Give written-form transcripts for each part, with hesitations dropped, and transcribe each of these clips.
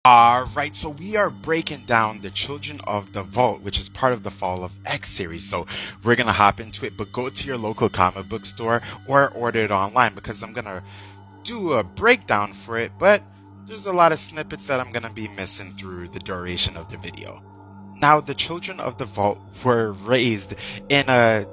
Alright, so we are breaking down the Children of the Vault, which is part of the Fall of X series. So we're gonna hop into it, but go to your local comic book store or order it online because I'm gonna do a breakdown for it, but there's a lot of snippets that I'm gonna be missing through the duration of the video. Now, the Children of the Vault were raised in a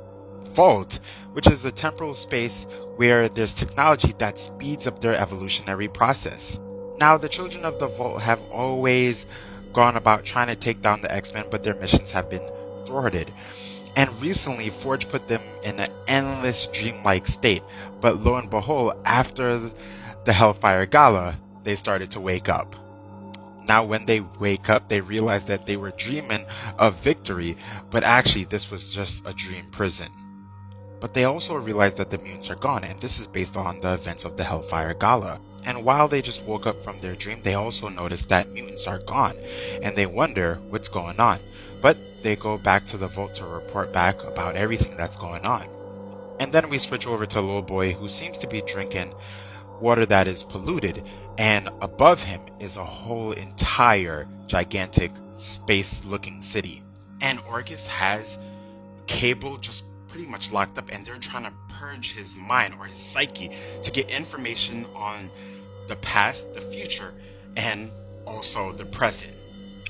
vault, which is a temporal space where there's technology that speeds up their evolutionary process. Now, the Children of the Vault have always gone about trying to take down the X-Men, but their missions have been thwarted. And recently, Forge put them in an endless dreamlike state. But lo and behold, after the Hellfire Gala, they started to wake up. Now, when they wake up, they realize that they were dreaming of victory, but actually, this was just a dream prison. But they also realize that the mutants are gone, and this is based on the events of the Hellfire Gala. And while they just woke up from their dream, they also notice that mutants are gone, and they wonder what's going on. But they go back to the vault to report back about everything that's going on. And then we switch over to a little boy who seems to be drinking water that is polluted, and above him is a whole entire gigantic space-looking city. And Orchis has Cable just pretty much locked up, and they're trying to purge his mind or his psyche to get information on the past, the future, and also the present.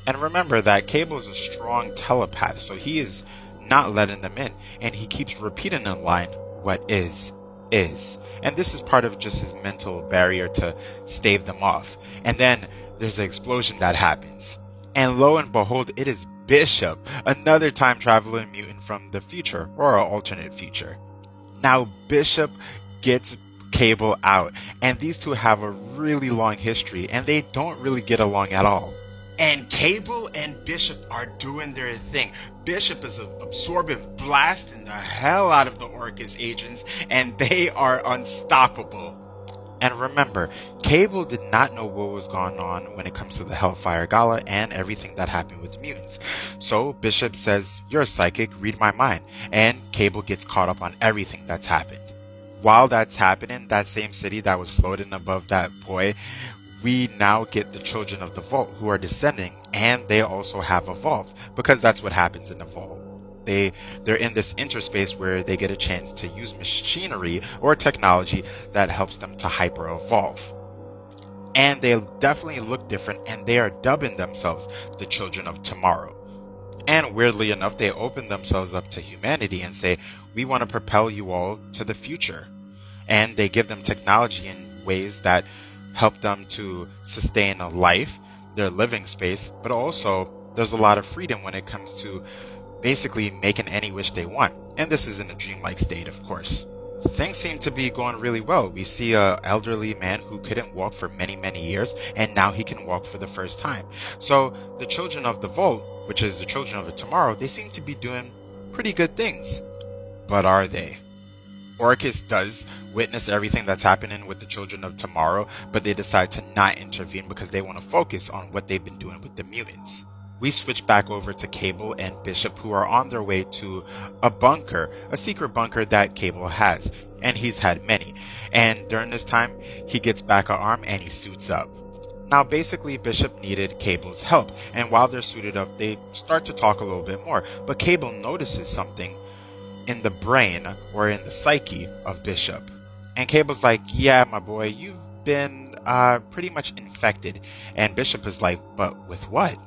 And remember that Cable is a strong telepath, so he is not letting them in, and he keeps repeating in line, "What is, is." And this is part of just his mental barrier to stave them off. And then there's an explosion that happens. And lo and behold, it is Bishop, another time traveling mutant from the future, or an alternate future. Now, Bishop gets Cable out, and these two have a really long history, and they don't really get along at all. And Cable and Bishop are doing their thing. Bishop is absorbing, blasting the hell out of the Orchis agents, and they are unstoppable. And remember, Cable did not know what was going on when it comes to the Hellfire Gala and everything that happened with mutants. So Bishop says, "You're a psychic, read my mind." And Cable gets caught up on everything that's happened. While that's happening, that same city that was floating above that boy, we now get the Children of the Vault who are descending, and they also have evolved, because that's what happens in the Vault. They're in this interspace where they get a chance to use machinery or technology that helps them to hyper evolve. And they definitely look different, and they are dubbing themselves the Children of Tomorrow. And weirdly enough, they open themselves up to humanity and say, "We want to propel you all to the future." And they give them technology in ways that help them to sustain a life, their living space, but also there's a lot of freedom when it comes to basically making any wish they want. And this is in a dreamlike state, of course. Things seem to be going really well. We see an elderly man who couldn't walk for many years, and now he can walk for the first time. So the Children of the Vault, which is the Children of the Tomorrow, they seem to be doing pretty good things. But are they? Orchis does witness everything that's happening with the Children of Tomorrow, but they decide to not intervene because they want to focus on what they've been doing with the mutants. We switch back over to Cable and Bishop, who are on their way to a bunker, a secret bunker that Cable has, and he's had many. And during this time, he gets back an arm and he suits up. Now, basically, Bishop needed Cable's help, and while they're suited up, they start to talk a little bit more. But Cable notices something in the brain or in the psyche of Bishop. And Cable's like, "Yeah, my boy, you've been pretty much infected." And Bishop is like, "But with what?"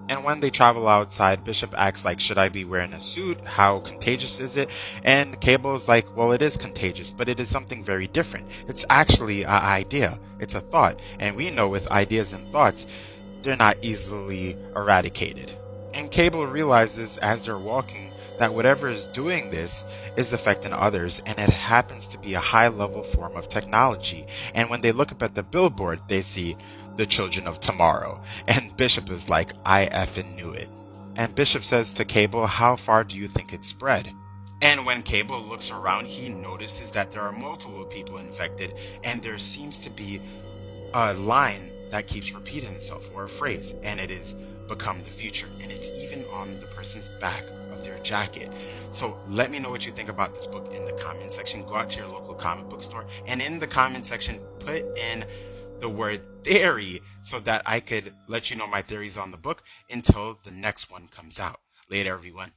And when they travel outside, Bishop asks, like, "Should I be wearing a suit? How contagious is it?" And Cable is like, "Well, it is contagious, but it is something very different. It's actually an idea. It's a thought. And we know with ideas and thoughts, they're not easily eradicated." And Cable realizes as they're walking that whatever is doing this is affecting others, and it happens to be a high-level form of technology. And when they look up at the billboard, they see the Children of Tomorrow. And Bishop is like, "I effing knew it." And Bishop says to Cable, "How far do you think it spread?" And when Cable looks around, he notices that there are multiple people infected, and there seems to be a line that keeps repeating itself, or a phrase, and it is "become the future." And it's even on the person's back of their jacket. So let me know what you think about this book in the comment section. Go out to your local comic book store, and in the comment section, put in the word theory so that I could let you know my theories on the book until the next one comes out. Later, everyone.